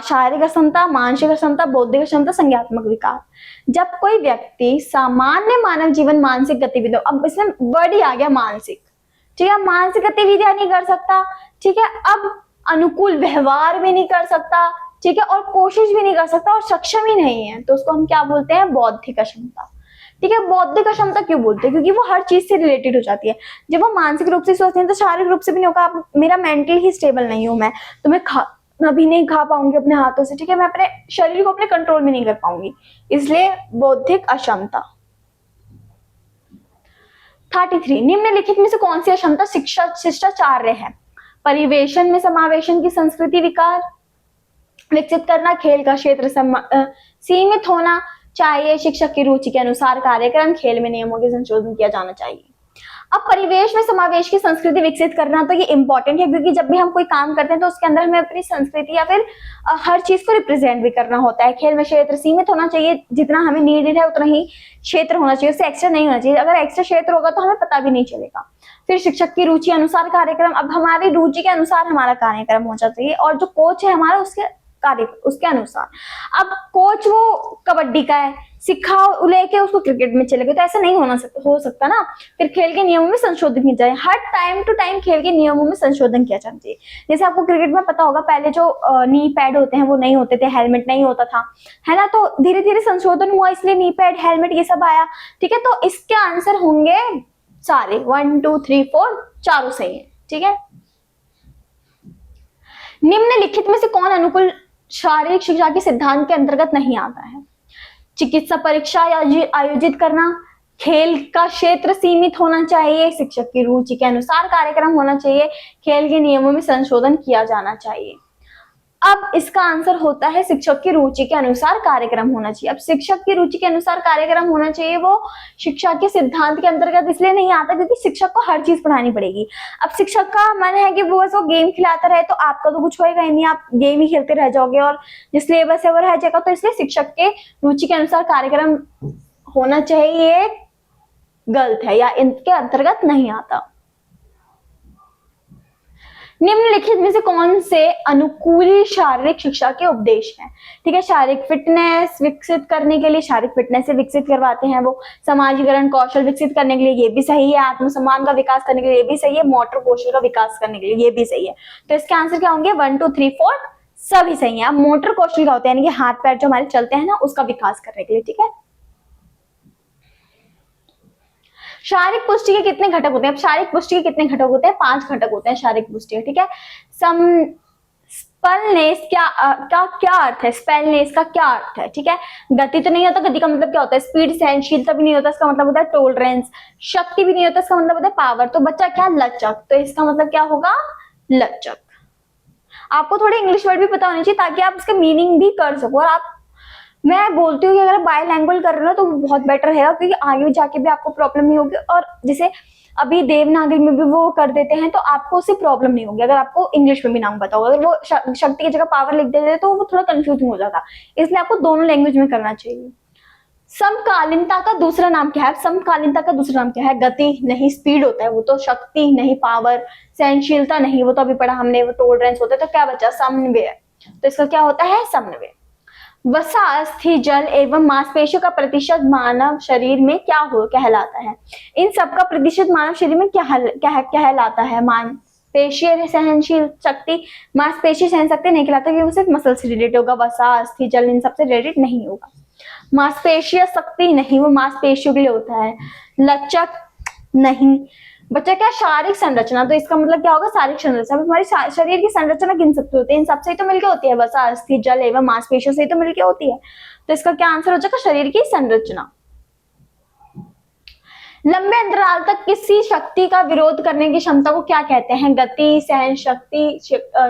शारीरिक अक्षमता, मानसिक अक्षमता, बौद्धिक अक्षमता, संज्ञात्मक विकार। जब कोई व्यक्ति सामान्य मानव जीवन मानसिक गतिविधियों, अब इसमें वर्ड ही आ गया मानसिक। ठीक है, मानसिक गतिविधियां नहीं कर सकता। ठीक है, अब अनुकूल व्यवहार भी नहीं कर सकता। ठीक है, और कोशिश भी नहीं कर सकता और सक्षम ही नहीं है, तो उसको हम क्या बोलते हैं? बौद्धिक अक्षमता। ठीक है, बौद्धिक अक्षमता क्यों बोलते हैं? क्योंकि वो हर चीज से रिलेटेड हो जाती है। जब वो मानसिक रूप से सोचते हैं तो शारीरिक रूप से भी नहीं होगा। आप मेरा मेंटल ही स्टेबल नहीं हूं मैं, तो मैं अभी नहीं खा पाऊंगी अपने हाथों से। ठीक है, मैं अपने शरीर को अपने कंट्रोल में नहीं कर पाऊंगी, इसलिए बौद्धिक अक्षमता। 33, निम्नलिखित में से कौन सी अक्षमता शिष्टाचार्य है? परिवेशन में समावेशन की संस्कृति विकार, विकसित करना, खेल का क्षेत्र सीमित होना चाहिए, शिक्षक की रुचि के अनुसार कार्यक्रम, खेल में नियमों के संशोधन किया जाना चाहिए। अब परिवेश में समावेश की संस्कृति विकसित करना, तो ये इंपॉर्टेंट है, क्योंकि जब भी हम कोई काम करते हैं तो उसके अंदर हमें अपनी संस्कृति या फिर हर चीज को रिप्रेजेंट भी करना होता है। खेल में क्षेत्र सीमित होना चाहिए, जितना हमें नीडेड है उतना ही क्षेत्र होना चाहिए, उससे एक्स्ट्रा नहीं होना चाहिए। अगर एक्स्ट्रा क्षेत्र होगा तो हमें पता भी नहीं चलेगा। फिर शिक्षक की रुचि अनुसार कार्यक्रम, अब हमारी रुचि के अनुसार हमारा कार्यक्रम होना चाहिए, और जो कोच है हमारा उसके अनुसार। अब कोच वो कबड्डी का है, सिखाओ लेके उसको क्रिकेट में चले गए, तो ऐसा नहीं हो सकता ना। फिर खेल के नियमों में संशोधन किया जाए, हर टाइम टू टाइम खेल के नियमों में संशोधन किया जाना चाहिए। जैसे आपको क्रिकेट में पता होगा पहले जो नी पैड होते हैं वो नहीं होते थे, हेलमेट नहीं होता था, है ना, तो धीरे धीरे संशोधन हुआ, इसलिए नी पैड, हेलमेट ये सब आया। ठीक है, तो इसके आंसर होंगे सारे 1 2 3 4 चारों सही है। ठीक है, निम्नलिखित में से कौन अनुकूल शारीरिक शिक्षा के सिद्धांत के अंतर्गत नहीं आता है? चिकित्सा परीक्षा आयोजित करना, खेल का क्षेत्र सीमित होना चाहिए, शिक्षक की रुचि के अनुसार कार्यक्रम होना चाहिए, खेल के नियमों में संशोधन किया जाना चाहिए। अब इसका आंसर होता है शिक्षक की रुचि के अनुसार कार्यक्रम होना चाहिए। अब शिक्षक की रुचि के अनुसार कार्यक्रम होना चाहिए, वो शिक्षा के सिद्धांत के अंतर्गत इसलिए नहीं आता क्योंकि शिक्षक को हर चीज पढ़ानी पड़ेगी। अब शिक्षक का मन है कि वो ऐसा गेम खिलाता रहे तो आपका तो कुछ होएगा ही नहीं, आप गेम ही खेलते रह जाओगे और जो सिलेबस है वो रह जाएगा। तो इसलिए शिक्षक के रुचि के अनुसार कार्यक्रम होना चाहिए, गलत है या इनके अंतर्गत नहीं आता। निम्नलिखित में से कौन से अनुकूल शारीरिक शिक्षा के उपदेश हैं? ठीक है, शारीरिक फिटनेस विकसित करने के लिए शारीरिक फिटनेस से विकसित करवाते हैं वो, समाजीकरण कौशल विकसित करने के लिए ये भी सही है, आत्मसम्मान का विकास करने के लिए ये भी सही है, मोटर कौशल का विकास करने के लिए ये भी सही है। तो इसके आंसर क्या होंगे? 1 2 3 4 सभी सही है। अब मोटर कौशल का होता है यानी कि हाथ पैर जो हमारे चलते हैं ना, उसका विकास करने के लिए। ठीक है, शारीरिक पुष्टि के कितने घटक होते हैं? अब शारीरिक पुष्टि के कितने घटक होते हैं? 5 घटक होते हैं शारीरिक पुष्टि के। ठीक है, स्पेलनेस क्या अर्थ है? स्पेलनेस का क्या अर्थ है? ठीक है, गति तो नहीं होता, गति का मतलब क्या होता है? स्पीड। सहनशीलता भी नहीं होता, इसका मतलब होता है टॉलरेंस। शक्ति भी नहीं होता, इसका मतलब होता है पावर। तो बच्चा क्या? लचक। तो इसका मतलब क्या होगा? लचक। आपको थोड़े इंग्लिश वर्ड भी पता होने चाहिए ताकि आप इसका मीनिंग भी कर सको। और आप, मैं बोलती हूँ कि अगर बायलैंग्वेज कर रहे हो तो बहुत बेटर है क्योंकि आगे जाके भी आपको प्रॉब्लम नहीं होगी। और जैसे अभी देवनागरी में भी वो कर देते हैं तो आपको उससे प्रॉब्लम नहीं होगी अगर आपको इंग्लिश में भी नाम पता होगा। अगर वो शक्ति की जगह पावर लिख देते तो वो थोड़ा कंफ्यूजिंग हो जाता, इसलिए आपको दोनों लैंग्वेज में करना चाहिए। समकालीनता का दूसरा नाम क्या है? समकालीनता का दूसरा नाम क्या है? गति नहीं, स्पीड होता है वो तो, शक्ति नहीं, पावर। सहनशीलता नहीं, वो तो अभी पढ़ा हमने, वो टॉलरेंस होता है। तो क्या बचा? समन्वय। तो इसका क्या होता है? समन्वय। वसा, अस्थि, जल एवं मांसपेशियों का प्रतिशत मानव शरीर में क्या हो कहलाता है? इन सब का प्रतिशत मानव शरीर में क्या कहलाता है? मांसपेशीय सहनशील शक्ति, मांसपेशीय सहन शक्ति नहीं कहलाता क्योंकि वो सिर्फ मसल से रिलेटेड होगा। वसा, अस्थि, जल इन सबसे रिलेटेड नहीं होगा। मांसपेशीय शक्ति नहीं, वो मांसपेशियों के लिए होता है। लचक नहीं। बच्चा क्या? शारीरिक संरचना। तो इसका मतलब क्या होगा? शारीरिक संरचना। हमारी शरीर की संरचना किन सबसे होती है? इन सबसे ही तो मिलकर होती है। वसा, अस्थि, जल एवं मांसपेशियों से ही तो मिलकर होती है। तो इसका क्या आंसर हो जाएगा? शरीर की संरचना। लंबे अंतराल तक किसी शक्ति का विरोध करने की क्षमता को क्या कहते हैं? गति, सहन शक्ति,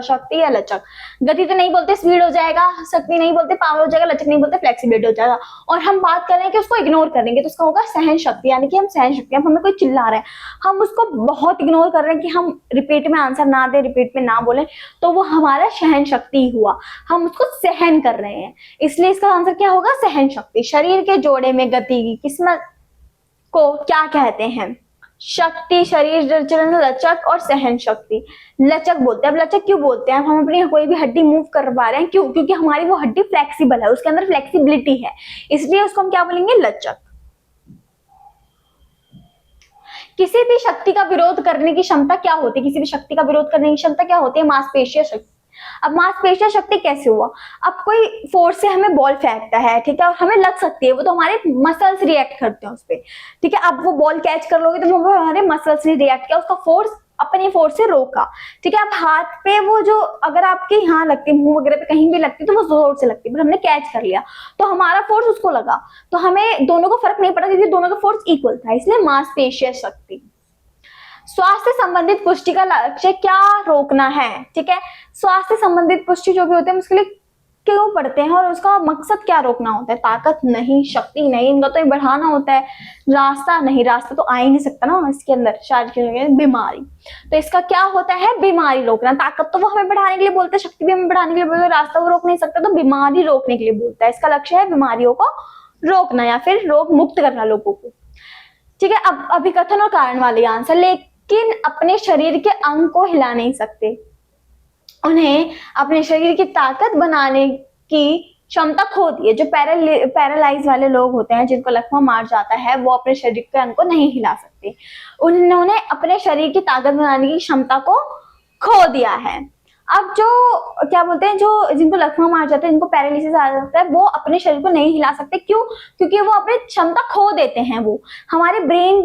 शक्ति या लचक। गति तो नहीं बोलते, स्पीड हो जाएगा। शक्ति नहीं बोलते, पावर हो जाएगा। लचक नहीं बोलते, फ्लेक्सिबिलिटी हो जाएगा। और हम बात करें कि उसको इग्नोर करेंगे तो उसका होगा सहन शक्ति। यानी कि हम सहन शक्ति, हम हमें कोई चिल्ला रहे हैं, हम उसको बहुत इग्नोर कर रहे हैं कि हम रिपीट में आंसर ना दे, रिपीट में ना बोले, तो वो हमारा सहन शक्ति हुआ। हम उसको सहन कर रहे हैं, इसलिए इसका आंसर क्या होगा? सहन शक्ति। शरीर के जोड़े में गति की किस्मत को क्या कहते हैं? शक्ति, शरीर रचना, लचक और सहन शक्ति। लचक बोलते हैं। अब लचक क्यों बोलते हैं? हम अपनी कोई भी हड्डी मूव कर पा रहे हैं, क्यों? क्योंकि हमारी वो हड्डी फ्लेक्सिबल है, उसके अंदर फ्लेक्सिबिलिटी है, इसलिए उसको हम क्या बोलेंगे? लचक। किसी भी शक्ति का विरोध करने की क्षमता क्या होती है? किसी भी शक्ति का विरोध करने की क्षमता क्या होती है? मांसपेशीय शक्ति। अब मांसपेशिया शक्ति कैसे हुआ? अब कोई फोर्स से हमें बॉल फेंकता है, ठीक है, और हमें लग सकती है, वो तो हमारे मसल्स रिएक्ट करते हैं उस पर, ठीक है। अब वो बॉल कैच कर लोगे तो वो हमारे मसल्स ने रिएक्ट किया, उसका फोर्स अपनी फोर्स से रोका, ठीक है। अब हाथ पे वो जो अगर आपके यहाँ लगती, मुंह वगैरह पे कहीं भी लगती तो वो जोर से लगती, पर हमने कैच कर लिया तो हमारा फोर्स उसको लगा, तो हमें दोनों को फर्क नहीं पड़ा क्योंकि दोनों का फोर्स इक्वल था, इसलिए मांसपेशीय शक्ति। स्वास्थ्य संबंधित पुष्टि का लक्ष्य क्या रोकना है, ठीक है। स्वास्थ्य संबंधित पुष्टि जो भी होते हैं उसके लिए क्यों पढ़ते हैं और उसका मकसद क्या रोकना होता है? ताकत नहीं, शक्ति नहीं, इनका तो बढ़ाना होता है, रास्ता नहीं, रास्ता तो आ ही नहीं सकता ना इसके अंदर, शारीरिक बीमारी, तो इसका क्या होता है? बीमारी रोकना। ताकत तो वो हमें बढ़ाने के लिए बोलते हैं, शक्ति भी हमें बढ़ाने के लिए बोलते हैं, रास्ता वो रोक नहीं सकता तो बीमारी रोकने के लिए बोलता है। इसका लक्ष्य है बीमारियों को रोकना या फिर रोग मुक्त करना लोगों को, ठीक है। अब अभिकथन और कारण वाले आंसर, लेकिन अपने शरीर के अंग को हिला नहीं सकते, उन्हें अपने शरीर की ताकत बनाने की क्षमता खो दी है। जो पैरालाइज वाले लोग होते हैं, जिनको लकवा मार जाता है, वो अपने शरीर के अंग को नहीं हिला सकते, उन्होंने अपने शरीर की ताकत बनाने की क्षमता को खो दिया है। अब जो क्या बोलते हैं, जो जिनको लकवा मार जाता है, जिनको पैरालिसिस आ जाता है, वो अपने शरीर को नहीं हिला सकते। क्यों? क्योंकि वो अपनी क्षमता खो देते हैं, वो हमारे ब्रेन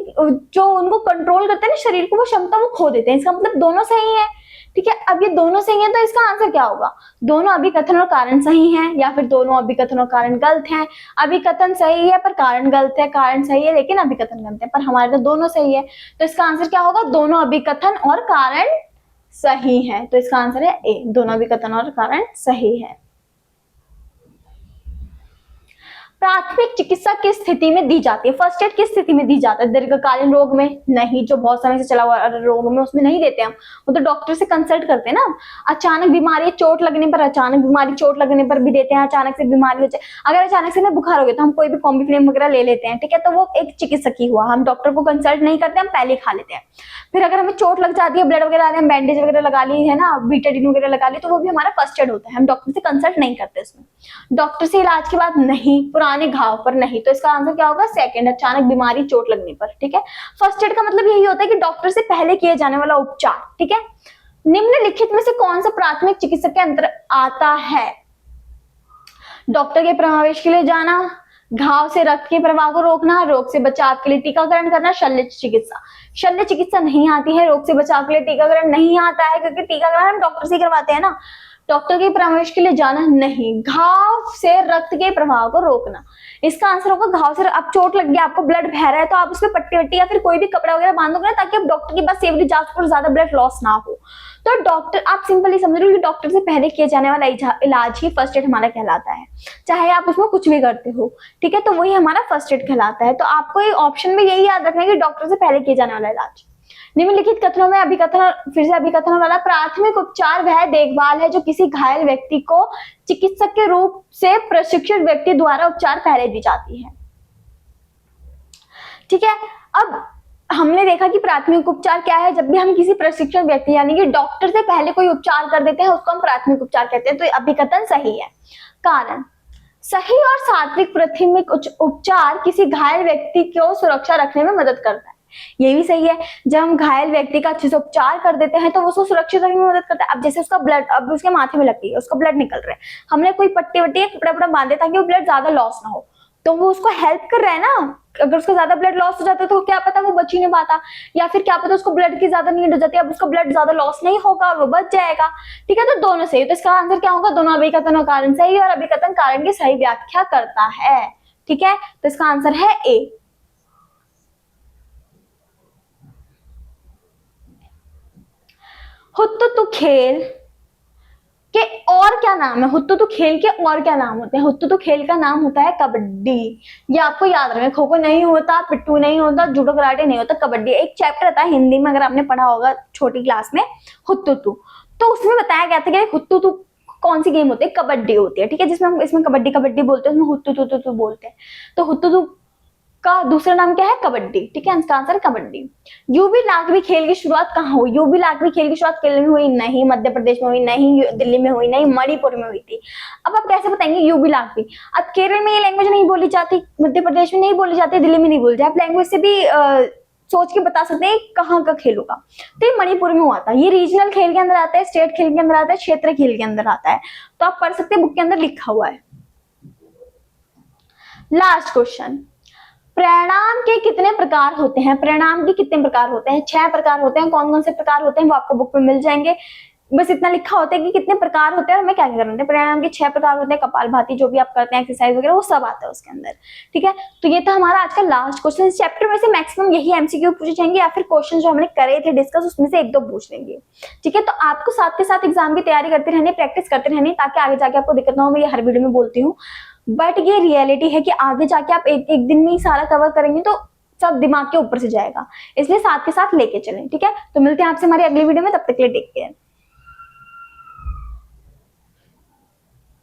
जो उनको कंट्रोल करते हैं ना शरीर को, वो क्षमता वो खो देते हैं। इसका मतलब दोनों सही है, ठीक है, अब ये दोनों सही है तो इसका आंसर क्या होगा? दोनों अभिकथन और कारण सही हैं, या फिर दोनों अभिकथन और कारण गलत हैं। अभिकथन सही है पर कारण गलत है, कारण सही है लेकिन अभिकथन गलत है, पर हमारे तो दोनों सही है। तो इसका आंसर क्या होगा? दोनों अभिकथन और कारण सही है। तो इसका आंसर है ए, दोनों अभिकथन और कारण सही है। प्राथमिक चिकित्सा किस स्थिति में दी जाती है? फर्स्ट एड किस स्थिति में दी जाता है? दीर्घकालीन रोग में नहीं, जो बहुत समय से चला हुआ रोग में उसमें नहीं देते हम, वो तो डॉक्टर से कंसल्ट करते हैं ना। अचानक बीमारी, चोट लगने पर, अचानक बीमारी चोट लगने पर भी देते हैं। अचानक से बीमारी हो जाए, अगर अचानक से हमें बुखार हो गया तो हम कोई भी कॉम्बिफ्लेम वगैरह ले लेते हैं, ठीक है, तो वो एक चिकित्सक ही हुआ, हम डॉक्टर को कंसल्ट नहीं करते, हम पहले खा लेते हैं। फिर अगर हमें चोट लग जाती है, ब्लड वगैरह आ रहे हैं, बैंडेज वगैरह लगा ली है ना, बीटाडीन वगैरह लगा ली, तो वो भी हमारा फर्स्ट एड होता है, हम डॉक्टर से कंसल्ट नहीं करते उसमें। डॉक्टर से इलाज के बाद नहीं, पुराने घाव पर नहीं, तो इसका आंसर क्या होगा? सेकंड, अचानक बीमारी चोट लगने पर, ठीक है। फर्स्ट एड का मतलब यही होता है कि डॉक्टर से पहले किए जाने वाला उपचार, ठीक है। निम्नलिखित में से कौन सा प्राथमिक चिकित्सा के अंतर आता है? डॉक्टर के परामर्श के लिए जाना, घाव से रक्त के प्रवाह को रोकना, रोग से बचाव के लिए टीकाकरण करना, शल्य चिकित्सा। शल्य चिकित्सा नहीं आती है, रोग से बचाव के लिए टीकाकरण नहीं आता है, क्योंकि टीकाकरण हम डॉक्टर से करवाते हैं ना। डॉक्टर के परामर्श के लिए जाना नहीं, घाव से रक्त के प्रवाह को रोकना। इसका आंसर होगा घाव से, आप चोट लग गया, आपको ब्लड बह रहा है, तो आप उसमें पट्टी वट्टी या फिर कोई भी कपड़ा वगैरह बांधोगे ना, ताकि आप डॉक्टर के पास सेफली जा सको और ज्यादा ब्लड लॉस ना हो। तो डॉक्टर, आप सिंपली समझ लो कि डॉक्टर से पहले किया जाने वाला इलाज ही फर्स्ट एड हमारा कहलाता है, चाहे आप उसमें कुछ भी करते हो, ठीक है, तो वही हमारा फर्स्ट एड कहलाता है। तो आपको ये ऑप्शन में यही याद रखना है कि डॉक्टर से पहले किए जाने वाला इलाज। निम्नलिखित कथनों में अभिकथन, फिर से अभिकथन वाला, प्राथमिक उपचार वह देखभाल है जो किसी घायल व्यक्ति को चिकित्सक के रूप से प्रशिक्षित व्यक्ति द्वारा उपचार पहले दी जाती है, ठीक है। अब हमने देखा कि प्राथमिक उपचार क्या है? जब भी हम किसी प्रशिक्षित व्यक्ति यानी कि डॉक्टर से पहले कोई उपचार कर देते हैं उसको हम प्राथमिक उपचार कहते हैं, तो अभिकथन सही है। कारण, सही और सात्विक प्राथमिक उपचार किसी घायल व्यक्ति को सुरक्षा रखने में मदद करता है, ये भी सही है। जब हम घायल व्यक्ति का अच्छे से उपचार कर देते हैं तो वो उसको सुरक्षित रखने में मदद करता है। अब जैसे उसका ब्लड, अब उसके माथे में लग गई है, उसका ब्लड निकल रहा है, हमने कोई पट्टी वट्टी कपड़ा वपड़ा बांधे ताकि वो ब्लड ज्यादा लॉस ना हो, तो वो उसको हेल्प कर रहा है ना। अगर उसका ज्यादा ब्लड लॉस हो जाता तो क्या पता वो बच ही नहीं पाता, या फिर क्या पता उसको ब्लड की ज्यादा नीड हो जाती है, अब उसका ब्लड ज्यादा लॉस नहीं होगा और वो बच जाएगा, ठीक है। तो दोनों सही, तो इसका आंसर क्या होगा? दोनों अभिकथन और कारण सही, और अभिकथन कारण की सही व्याख्या करता है, ठीक है। तो इसका आंसर है ए। हुत्तुतु खेल के और क्या नाम है? हुत्तुतु खेल के और क्या नाम होते हैं? हुत्तुतु खेल का नाम होता है कबड्डी, ये आपको याद रखना। खो खो नहीं होता, पिट्टू नहीं होता, जूडो कराटे नहीं होता, कबड्डी। एक चैप्टर आता है हिंदी में, अगर आपने पढ़ा होगा छोटी क्लास में, हुत्तुतु, तो उसमें बताया गया था कि हुत्तुतु कौन सी गेम होती है? कबड्डी होती है, ठीक है, जिसमें हम इसमें कबड्डी कबड्डी बोलते हैं, उसमें हुत्तुतु बोलते हैं। तो हुत्तुतु का दूसरा नाम क्या है? कबड्डी, ठीक है, इसका आंसर कबड्डी। यूबी लाखवी खेल की शुरुआत कहाँ हुई? यूबी लाखवी खेल की शुरुआत केरल में हुई नहीं, मध्य प्रदेश में हुई नहीं, दिल्ली में हुई नहीं, मणिपुर में हुई थी। अब आप कैसे बताएंगे यूबी लाखवी? अब केरल में ये लैंग्वेज नहीं बोली जाती, मध्य प्रदेश में नहीं बोली जाती, दिल्ली में नहीं बोली जाती, आप लैंग्वेज से भी सोच के बता सकते हैं कहाँ का खेल होगा। तो ये मणिपुर में हुआ था। ये रीजनल खेल के अंदर आता है, स्टेट खेल के अंदर आता है, क्षेत्र खेल के अंदर आता है, तो आप पढ़ सकते हैं, बुक के अंदर लिखा हुआ है। लास्ट क्वेश्चन, प्रणाम के कितने प्रकार होते हैं? प्रणाम के कितने प्रकार होते हैं? 6 प्रकार होते हैं। कौन कौन से प्रकार होते हैं वो आपको बुक में मिल जाएंगे। बस इतना लिखा होता है कि कितने प्रकार होते हैं और हमें क्या क्या करना है। प्रणाम के 6 प्रकार होते हैं, कपालभाति जो भी आप करते हैं, एक्सरसाइज वगैरह, वो सब आता है उसके अंदर, ठीक है। तो ये था हमारा आज का लास्ट क्वेश्चन। इस चैप्टर में से मैक्सिमम यही एमसीक्यू पूछे जाएंगे, या फिर क्वेश्चन जो हमने करे थे डिस्कस उसमें से 1-2 पूछ लेंगे, ठीक है। तो आपको साथ के साथ एग्जाम की तैयारी करते रहनी, प्रैक्टिस करते रहनी, ताकि आगे जाके आपको दिक्कत ना हो। मैं ये हर वीडियो में बोलती हूँ, बट ये रियलिटी है कि आगे जाके आप एक दिन में ही सारा कवर करेंगे तो सब दिमाग के ऊपर से जाएगा, इसलिए साथ के साथ लेके चलें, ठीक है। तो मिलते हैं आपसे हमारी अगली वीडियो में, तब तक के लिए टेक केयर।